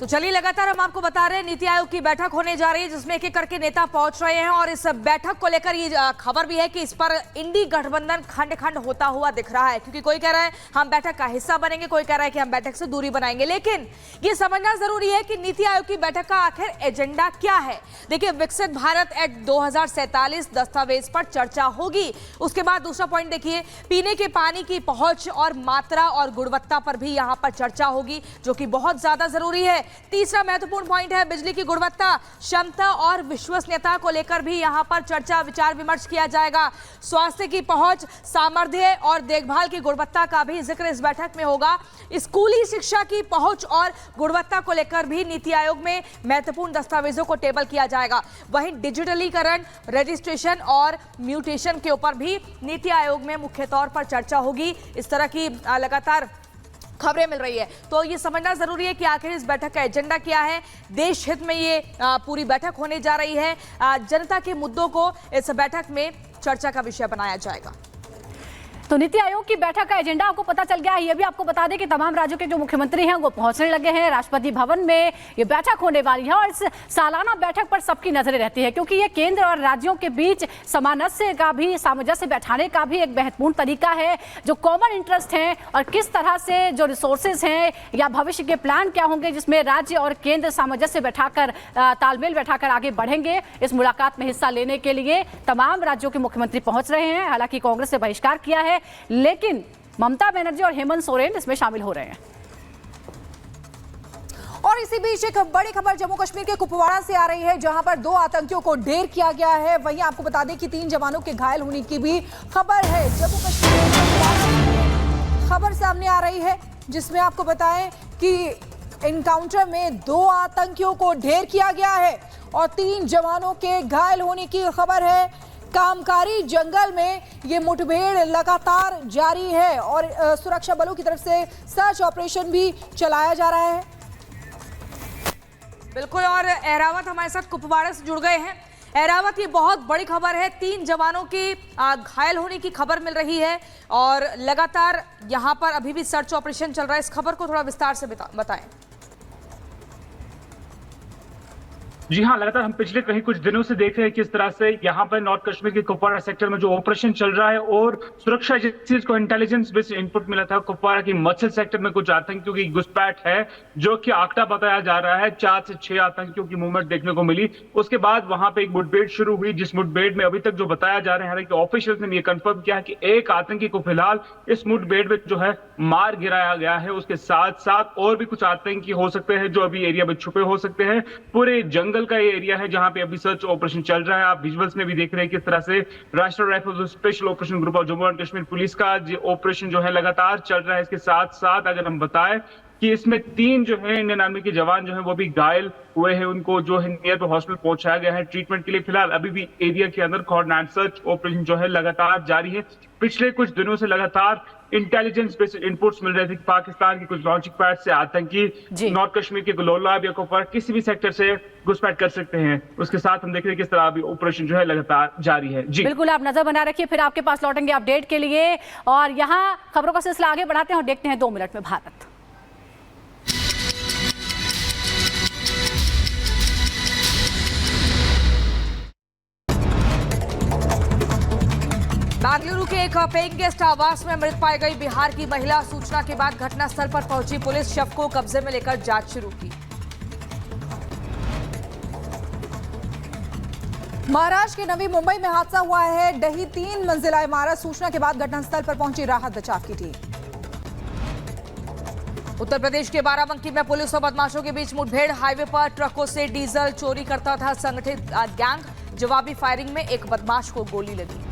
तो चलिए लगातार हम आपको बता रहे हैं नीति आयोग की बैठक होने जा रही है जिसमें एक एक करके नेता पहुंच रहे हैं और इस बैठक को लेकर ये खबर भी है कि इस पर इंडी गठबंधन खंड खंड होता हुआ दिख रहा है, क्योंकि कोई कह रहा है हम बैठक का हिस्सा बनेंगे, कोई कह रहा है कि हम बैठक से दूरी बनाएंगे। लेकिन ये समझना जरूरी है कि नीति आयोग की बैठक का आखिर एजेंडा क्या है। देखिए, विकसित भारत एक्ट 2047 दस्तावेज पर चर्चा होगी। उसके बाद दूसरा पॉइंट देखिए, पीने के पानी की पहुंच और मात्रा और गुणवत्ता पर भी यहां पर चर्चा होगी, जो कि बहुत ज्यादा जरूरी है। तीसरा महत्वपूर्ण पॉइंट है बिजली की गुणवत्ता, क्षमता और विश्वसनीयता को लेकर भी यहां पर चर्चा विचार विमर्श किया जाएगा। स्वास्थ्य की पहुंच, सामर्थ्य और देखभाल की गुणवत्ता का भी जिक्र इस बैठक में होगा। स्कूली शिक्षा की पहुंच और गुणवत्ता को लेकर भी नीति आयोग में महत्वपूर्ण दस्तावेजों को टेबल किया जाएगा। वहीं डिजिटलीकरण, रजिस्ट्रेशन और म्यूटेशन के ऊपर भी नीति आयोग में मुख्य तौर पर चर्चा होगी। इस तरह की लगातार खबरें मिल रही है, तो ये समझना जरूरी है कि आखिर इस बैठक का एजेंडा क्या है। देश हित में ये पूरी बैठक होने जा रही है। जनता के मुद्दों को इस बैठक में चर्चा का विषय बनाया जाएगा। तो नीति आयोग की बैठक का एजेंडा आपको पता चल गया है। ये भी आपको बता दें कि तमाम राज्यों के जो मुख्यमंत्री हैं वो पहुंचने लगे हैं राष्ट्रपति भवन में। ये बैठक होने वाली है और इस सालाना बैठक पर सबकी नजरें रहती है, क्योंकि ये केंद्र और राज्यों के बीच सामंजस्य बैठाने का भी एक महत्वपूर्ण तरीका है। जो कॉमन इंटरेस्ट हैं और किस तरह से जो रिसोर्सेज हैं या भविष्य के प्लान क्या होंगे जिसमें राज्य और केंद्र सामंजस्य बैठाकर तालमेल बैठाकर आगे बढ़ेंगे। इस मुलाकात में हिस्सा लेने के लिए तमाम राज्यों के मुख्यमंत्री पहुंच रहे हैं। हालांकि कांग्रेस ने बहिष्कार किया है, लेकिन ममता बनर्जी और हेमंत सोरेन इसमें शामिल हो रहे हैं। और इसी बीच एक बड़ी खबर जम्मू कश्मीर के कुपवाड़ा से आ रही है, जहां पर 2 आतंकियों को ढेर किया गया है। वहीं आपको बता दें कि 3 जवानों के घायल होने की भी खबर है। जम्मू कश्मीर में खबर सामने आ रही है जिसमें आपको बताएं कि एनकाउंटर में 2 आतंकियों को ढेर किया गया है और 3 जवानों के घायल होने की खबर है। कामकारी जंगल में ये मुठभेड़ लगातार जारी है और सुरक्षा बलों की तरफ से सर्च ऑपरेशन भी चलाया जा रहा है। बिल्कुल, और एहरावत हमारे साथ कुपवाड़ा से जुड़ गए हैं। एहरावत, ये बहुत बड़ी खबर है, 3 जवानों के घायल होने की खबर मिल रही है और लगातार यहां पर अभी भी सर्च ऑपरेशन चल रहा है। इस खबर को थोड़ा विस्तार से बताएं। जी हाँ, लगातार हम पिछले कहीं कुछ दिनों से देख रहे हैं किस तरह से यहाँ पर नॉर्थ कश्मीर के कुपवाड़ा सेक्टर में जो ऑपरेशन चल रहा है और सुरक्षा एजेंसीज को इंटेलिजेंस बेस्ड इनपुट मिला था। कुपवाड़ा की मत्स्य सेक्टर में कुछ आतंकियों की घुसपैठ है, जो कि आंकड़ा बताया जा रहा है 4 से 6 आतंकियों की मूवमेंट देखने को मिली। उसके बाद वहां पे एक मुठभेड़ शुरू हुई, जिस मुठभेड़ में अभी तक जो बताया जा रहा है, हालांकि ऑफिशियल्स ने ये कंफर्म किया कि एक आतंकी को फिलहाल इस मुठभेड़ में जो है मार गिराया गया है। उसके साथ साथ और भी कुछ आतंकी हो सकते हैं जो अभी एरिया में छुपे हो सकते हैं। पूरे जंगल का ये एरिया है जहां पे अभी सर्च ऑपरेशन चल रहा है। आप विजुअल्स में भी देख रहे हैं किस तरह से राष्ट्रीय राइफल्स और special operation group of Jammu and Kashmir police का ऑपरेशन जो है लगातार चल रहा है। इसके साथ साथ अगर हम बताएं कि इसमें 3 जो है इंडियन आर्मी के जवान जो है वो भी घायल हुए हैं, उनको जो है नियर हॉस्पिटल पहुंचाया गया है ट्रीटमेंट के लिए। फिलहाल अभी भी एरिया के अंदर कोऑर्डिनेट सर्च ऑपरेशन जो है लगातार जारी है। पिछले कुछ दिनों से लगातार इंटेलिजेंस बेस्ड इनपुट्स मिल रहे थे कि पाकिस्तान के कुछ लॉन्चिंग पैड से आतंकी नॉर्थ कश्मीर के गुलोलाब या कुपवाड़ा किसी भी सेक्टर से घुसपैठ कर सकते हैं। उसके साथ हम देख रहे हैं किस तरह अभी ऑपरेशन जो है लगातार जारी है। जी बिल्कुल, आप नजर बना रखिए, फिर आपके पास लौटेंगे अपडेट के लिए। और यहाँ खबरों का सिलसिला आगे बढ़ाते हैं और देखते हैं 2 मिनट में भारत। बेंगलुरु के एक पेइंग गेस्ट आवास में मृत पाई गई बिहार की महिला। सूचना के बाद घटनास्थल पर पहुंची पुलिस, शव को कब्जे में लेकर जांच शुरू की। महाराष्ट्र के नवी मुंबई में हादसा हुआ है। ढही 3 मंजिला इमारत। सूचना के बाद घटनास्थल पर पहुंची राहत बचाव की टीम। उत्तर प्रदेश के बाराबंकी में पुलिस और बदमाशों के बीच मुठभेड़। हाईवे पर ट्रकों से डीजल चोरी करता था संगठित गैंग। जवाबी फायरिंग में एक बदमाश को गोली लगी।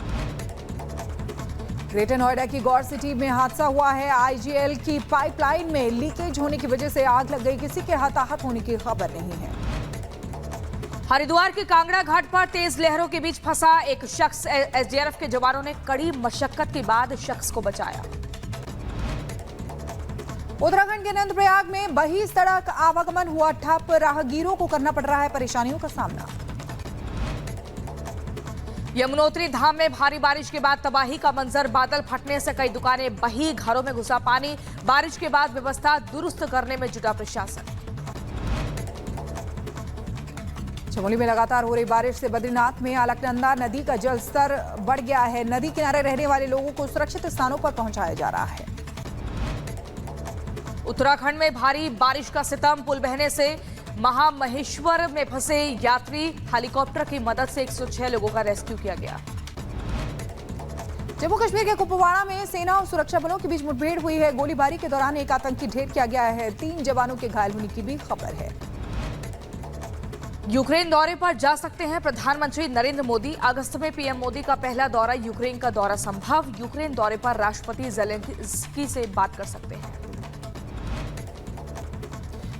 ग्रेटर नोएडा की गौर सिटी में हादसा हुआ है। आईजीएल की पाइपलाइन में लीकेज होने की वजह से आग लग गई। किसी के हताहत होने की खबर नहीं है। हरिद्वार के कांगड़ा घाट पर तेज लहरों के बीच फंसा एक शख्स। एसडीआरएफ के जवानों ने कड़ी मशक्कत के बाद शख्स को बचाया। उत्तराखंड के नंदप्रयाग में बही सड़क आवागमन हुआ ठप। राहगीरों को करना पड़ रहा है परेशानियों का सामना। यमुनोत्री धाम में भारी बारिश के बाद तबाही का मंजर। बादल फटने से कई दुकानें बही, घरों में घुसा पानी। बारिश के बाद व्यवस्था दुरुस्त करने में जुटा प्रशासन। चमोली में लगातार हो रही बारिश से बद्रीनाथ में अलकनंदा नदी का जलस्तर बढ़ गया है। नदी किनारे रहने वाले लोगों को सुरक्षित स्थानों पर पहुंचाया जा रहा है। उत्तराखंड में भारी बारिश का सितम, पुल बहने से महामहेश्वर में फंसे यात्री, हेलीकॉप्टर की मदद से 106 लोगों का रेस्क्यू किया गया। जम्मू कश्मीर के कुपवाड़ा में सेना और सुरक्षा बलों के बीच मुठभेड़ हुई है। गोलीबारी के दौरान एक आतंकी ढेर किया गया है। 3 जवानों के घायल होने की भी खबर है। यूक्रेन दौरे पर जा सकते हैं प्रधानमंत्री नरेंद्र मोदी। अगस्त में पीएम मोदी का पहला दौरा, यूक्रेन का दौरा संभव। यूक्रेन दौरे पर राष्ट्रपति ज़ेलेंस्की से बात कर सकते हैं।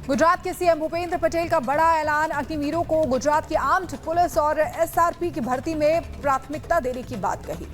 गुजरात के सीएम भूपेंद्र पटेल का बड़ा ऐलान, अग्निवीरों को गुजरात की आर्म्ड पुलिस और एसआरपी की भर्ती में प्राथमिकता देने की बात कही।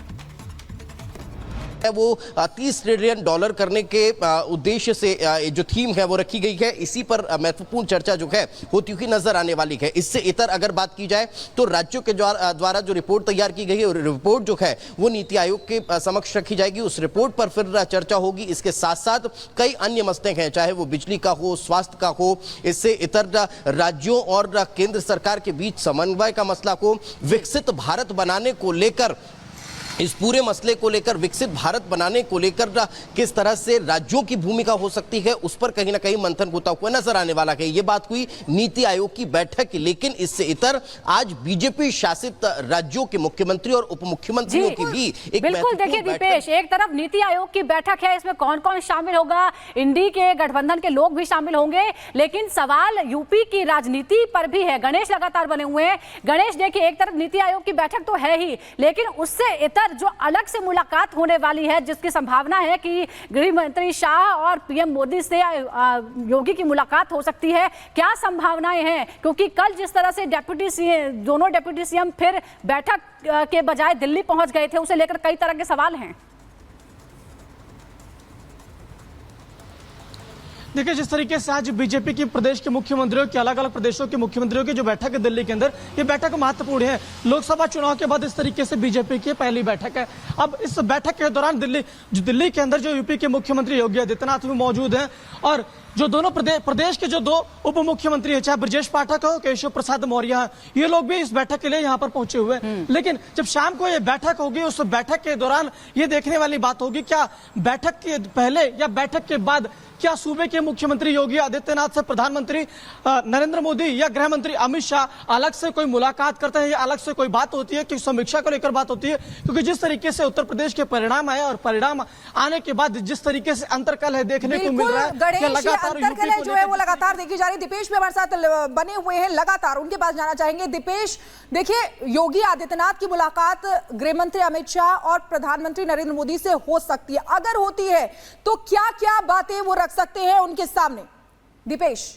वो $30 ट्रिलियन करने के उद्देश्य से जो थीम है वो रखी गई है। इसी पर महत्वपूर्ण चर्चा जो है होती हुई नजर आने वाली है। इससे इतर अगर बात की जाए तो राज्यों के द्वारा जो रिपोर्ट तैयार की गई है, रिपोर्ट जो है वो नीति आयोग के समक्ष रखी जाएगी। उस रिपोर्ट पर फिर चर्चा होगी। इसके साथ साथ कई अन्य मसले हैं, चाहे वो बिजली का हो, स्वास्थ्य का हो, इससे इतर राज्यों और केंद्र सरकार के बीच समन्वय का मसला को, विकसित भारत बनाने को लेकर, इस पूरे मसले को लेकर, विकसित भारत बनाने को लेकर किस तरह से राज्यों की भूमिका हो सकती है, उस पर कहीं ना कहीं मंथन होता हुआ नजर आने वाला है। ये बात हुई नीति आयोग की बैठक की। लेकिन इससे इतर आज बीजेपी शासित राज्यों के मुख्यमंत्री और उप मुख्यमंत्रियों की भी एक बिल्कुल। देखिए दीपेश, एक तरफ नीति आयोग की बैठक है, इसमें कौन कौन शामिल होगा, इंडी के गठबंधन के लोग भी शामिल होंगे, लेकिन सवाल यूपी की राजनीति पर भी है। गणेश लगातार बने हुए हैं। गणेश, देखिए एक तरफ नीति आयोग की बैठक तो है ही, लेकिन उससे इतर जो अलग से मुलाकात होने वाली है, जिसकी संभावना है कि गृह मंत्री शाह और पीएम मोदी से योगी की मुलाकात हो सकती है, क्या संभावनाएं हैं? क्योंकि कल जिस तरह से दोनों डेप्यूटी सीएम फिर बैठक के बजाय दिल्ली पहुंच गए थे, उसे लेकर कई तरह के सवाल हैं। देखिए, जिस तरीके से आज बीजेपी के प्रदेश के मुख्यमंत्रियों की, अलग अलग प्रदेशों के मुख्यमंत्रियों की जो बैठक है दिल्ली के अंदर, ये बैठक महत्वपूर्ण है। लोकसभा चुनाव के बाद इस तरीके से बीजेपी की पहली बैठक है। अब इस बैठक के दौरान दिल्ली के अंदर जो यूपी के मुख्यमंत्री योगी आदित्यनाथ भी मौजूद हैं और जो दोनों प्रदेश के जो 2 उप मुख्यमंत्री हैं, चाहे ब्रजेश पाठक हो, केशव प्रसाद मौर्य, ये लोग भी इस बैठक के लिए यहाँ पर पहुंचे हुए हैं। लेकिन जब शाम को ये बैठक होगी, उस बैठक के दौरान ये देखने वाली बात होगी, क्या बैठक के पहले या बैठक के बाद क्या सूबे के मुख्यमंत्री योगी आदित्यनाथ से प्रधानमंत्री नरेंद्र मोदी या गृह मंत्री अमित शाह अलग से कोई मुलाकात करते हैं या अलग से कोई बात होती है कि समीक्षा को लेकर बात होती है? क्योंकि जिस तरीके से उत्तर प्रदेश के परिणाम आए और परिणाम आने के बाद जिस तरीके से अंतरकल है देखने को मिल रहा है, अंतरकलह जो है वो लगातार देखी जा रही है। दीपेश भी हमारे साथ बने हुए हैं, लगातार उनके पास जाना चाहेंगे। दीपेश, देखिए योगी आदित्यनाथ की मुलाकात गृह मंत्री अमित शाह और प्रधानमंत्री नरेंद्र मोदी से हो सकती है। अगर होती है तो क्या क्या बातें वो रख सकते हैं उनके सामने? दीपेश,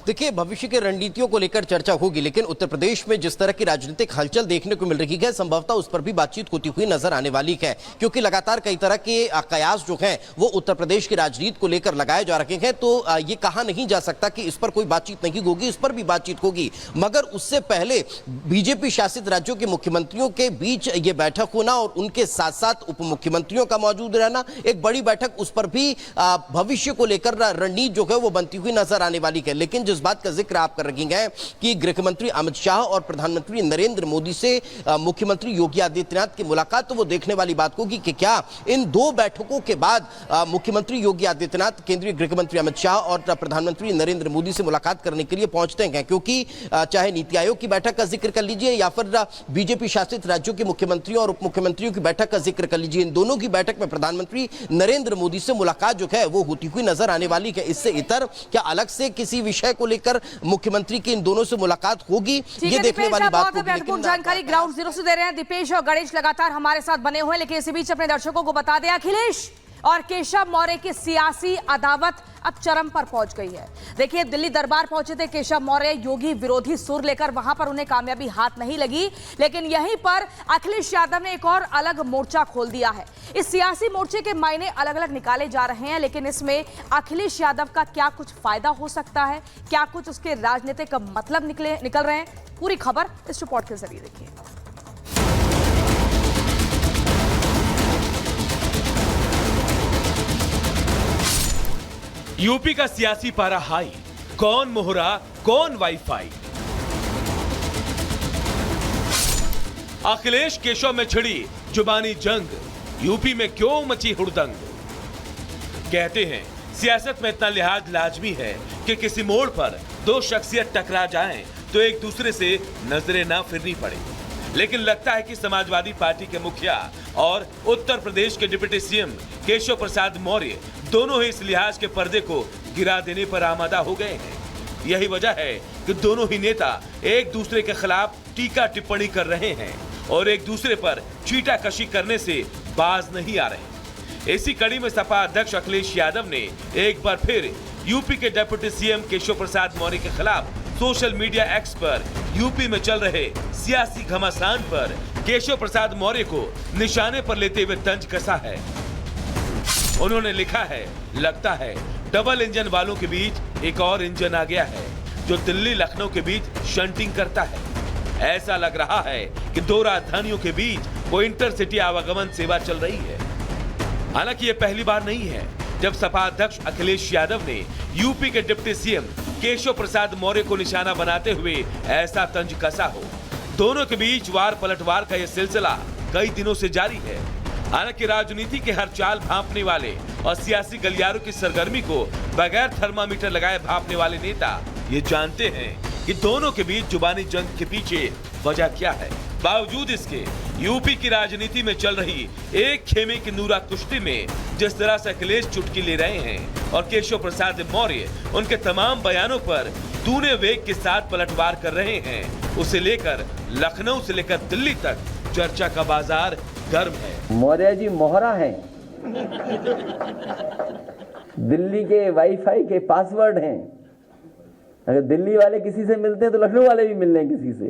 देखिए, भविष्य की रणनीतियों को लेकर चर्चा होगी, लेकिन उत्तर प्रदेश में जिस तरह की राजनीतिक हलचल देखने को मिल रही है, संभवतः उस पर भी बातचीत होती हुई नजर आने वाली है। क्योंकि लगातार कई तरह के कयास जो हैं वो उत्तर प्रदेश की राजनीति को लेकर लगाए जा रहे हैं। तो ये कहा नहीं जा सकता कि इस पर कोई बातचीत नहीं होगी, इस पर भी बातचीत होगी। मगर उससे पहले बीजेपी शासित राज्यों के मुख्यमंत्रियों के बीच ये बैठक होना और उनके साथ साथ उप मुख्यमंत्रियों का मौजूद रहना, एक बड़ी बैठक, उस पर भी भविष्य को लेकर रणनीति जो है वो बनती हुई नजर आने वाली है। लेकिन जिस बात का जिक्र आप कर रही हैं कि गृह मंत्री अमित शाह और प्रधानमंत्री नरेंद्र मोदी से मुख्यमंत्री योगी आदित्यनाथ की मुलाकात, तो वो देखने वाली बात होगी कि क्या इन 2 बैठकों के बाद मुख्यमंत्री योगी आदित्यनाथ केंद्रीय गृह मंत्री अमित शाह और प्रधानमंत्री नरेंद्र मोदी से मुलाकात करने के लिए पहुंचते हैं। क्योंकि चाहे नीति आयोग की बैठक का जिक्र कर लीजिए या फिर बीजेपी शासित राज्यों के मुख्यमंत्रियों और उप मुख्यमंत्रियों की बैठक का जिक्र कर लीजिए, इन दोनों की बैठक में प्रधानमंत्री नरेंद्र मोदी से मुलाकात जो है वो होती हुई नजर आने वाली है। इससे इतर क्या अलग से किसी विषय को लेकर मुख्यमंत्री की इन दोनों से मुलाकात होगी, ये देखने वाली बात होगी। महत्वपूर्ण जानकारी ग्राउंड जीरो से दे रहे हैं दीपेश और गणेश, लगातार हमारे साथ बने हुए हैं। लेकिन इसी बीच अपने दर्शकों को बता दें, अखिलेश और केशव मौर्य की सियासी अदावत अब चरम पर पहुंच गई है। देखिए, दिल्ली दरबार पहुंचे थे केशव मौर्य, योगी विरोधी सुर लेकर, वहां पर उन्हें कामयाबी हाथ नहीं लगी। लेकिन यहीं पर अखिलेश यादव ने एक और अलग मोर्चा खोल दिया है। इस सियासी मोर्चे के मायने अलग अलग निकाले जा रहे हैं, लेकिन इसमें अखिलेश यादव का क्या कुछ फायदा हो सकता है, क्या कुछ उसके राजनीतिक मतलब निकल रहे हैं, पूरी खबर इस रिपोर्ट के जरिए देखिए। यूपी का सियासी पारा हाई, कौन मोहरा, कौन वाईफाई। अखिलेश केशव में छिड़ी जुबानी जंग, यूपी में क्यों मची हुड़दंग। कहते हैं सियासत में इतना लिहाज लाजमी है कि किसी मोड़ पर दो शख्सियत टकरा जाएं तो एक दूसरे से नजरें ना फिरनी पड़े, लेकिन लगता है कि समाजवादी पार्टी के मुखिया और उत्तर प्रदेश के डिप्टी सीएम केशव प्रसाद मौर्य दोनों ही इस लिहाज के पर्दे को गिरा देने पर आमादा हो गए हैं। यही वजह है कि दोनों ही नेता एक दूसरे के खिलाफ टीका टिप्पणी कर रहे हैं और एक दूसरे पर छीटाकशी करने से बाज नहीं आ रहे। इसी कड़ी में सपा अध्यक्ष अखिलेश यादव ने एक बार फिर यूपी के डिप्टी सीएम केशव प्रसाद मौर्य के खिलाफ सोशल मीडिया एक्स पर यूपी में चल रहे सियासी घमासान पर केशव प्रसाद मौर्य को निशाने पर लेते हुए तंज कसा है। उन्होंने लिखा है, लगता है डबल इंजन वालों के बीच एक और इंजन आ गया है जो दिल्ली लखनऊ के बीच शंटिंग करता है। ऐसा लग रहा है कि दो राजधानियों के बीच वो इंटरसिटी आवागमन सेवा चल रही है। हालांकि ये पहली बार नहीं है जब सपा अध्यक्ष अखिलेश यादव ने यूपी के डिप्टी सीएम केशव प्रसाद मौर्य को निशाना बनाते हुए ऐसा तंज कसा हो। दोनों के बीच वार पलटवार का यह सिलसिला कई दिनों से जारी है। हालांकि राजनीति के हर चाल भांपने वाले और सियासी गलियारों की सरगर्मी को बगैर थर्मामीटर लगाए भांपने वाले नेता ये जानते हैं कि दोनों के बीच जुबानी जंग के पीछे वजह क्या है। बावजूद इसके यूपी की राजनीति में चल रही एक खेमे की नूरा कुश्ती में जिस तरह से अखिलेश चुटकी ले रहे हैं और केशव प्रसाद मौर्य उनके तमाम बयानों पर दूने वेग के साथ पलटवार कर रहे हैं, उसे लेकर लखनऊ से लेकर दिल्ली तक चर्चा का बाजार गर्म है। मौर्य जी मोहरा हैं, दिल्ली के वाईफाई के पासवर्ड हैं। अगर दिल्ली वाले किसी से मिलते हैं तो लखनऊ वाले भी मिल रहे हैं किसी से,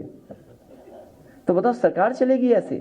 तो बताओ सरकार चलेगी ऐसे?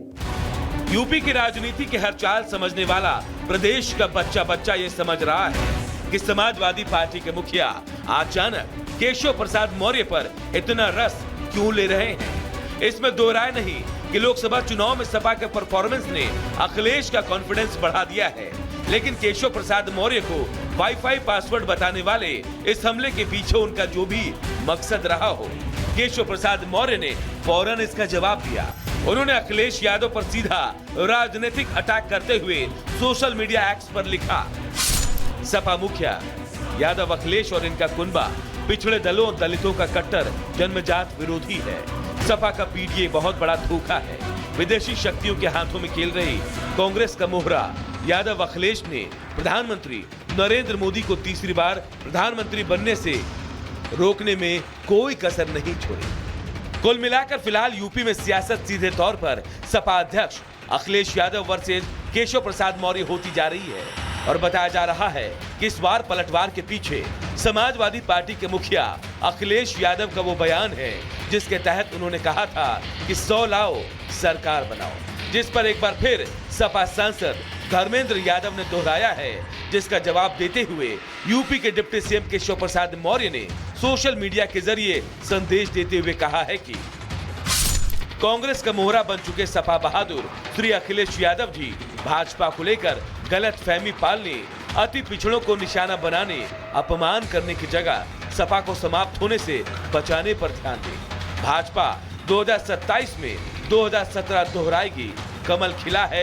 यूपी की राजनीति के हर चाल समझने वाला प्रदेश का बच्चा ये समझ रहा है कि समाजवादी पार्टी के मुखिया अचानक केशव प्रसाद मौर्य पर इतना रस क्यों ले रहे हैं। इसमें दो राय नहीं कि लोकसभा चुनाव में सपा के परफॉर्मेंस ने अखिलेश का कॉन्फिडेंस बढ़ा दिया है, लेकिन केशव प्रसाद मौर्य को वाईफाई पासवर्ड बताने वाले इस हमले के पीछे उनका जो भी मकसद रहा हो, केशव प्रसाद मौर्य ने फौरन इसका जवाब दिया। उन्होंने अखिलेश यादव पर सीधा राजनीतिक अटैक करते हुए सोशल मीडिया एक्स पर लिखा, सपा मुखिया यादव अखिलेश और इनका कुनबा पिछड़े दलों और दलितों का कट्टर जन्मजात विरोधी है। सपा का पीडीए बहुत बड़ा धोखा है। विदेशी शक्तियों के हाथों में खेल रही कांग्रेस का मोहरा यादव अखिलेश ने प्रधानमंत्री नरेंद्र मोदी को तीसरी बार प्रधानमंत्री बनने से रोकने में कोई कसर नहीं छोड़ी। कुल मिलाकर फिलहाल यूपी में सियासत सीधे तौर पर सपा अध्यक्ष अखिलेश यादव वर्सेस केशव प्रसाद मौर्य होती जा रही है और बताया जा रहा है कि इस बार पलटवार के पीछे समाजवादी पार्टी के मुखिया अखिलेश यादव का वो बयान है जिसके तहत उन्होंने कहा था कि 100 लाओ सरकार बनाओ, जिस पर एक बार फिर सपा सांसद धर्मेंद्र यादव ने दोहराया है, जिसका जवाब देते हुए यूपी के डिप्टी सीएम केशव प्रसाद मौर्य ने सोशल मीडिया के जरिए संदेश देते हुए कहा है कि कांग्रेस का मोहरा बन चुके सपा बहादुर श्री अखिलेश यादव जी भाजपा को लेकर गलत फहमी पालने, अति पिछड़ों को निशाना बनाने, अपमान करने की जगह सपा को समाप्त होने से बचाने पर ध्यान दें। भाजपा 2027 में 2017 दोहराएगी। कमल खिला है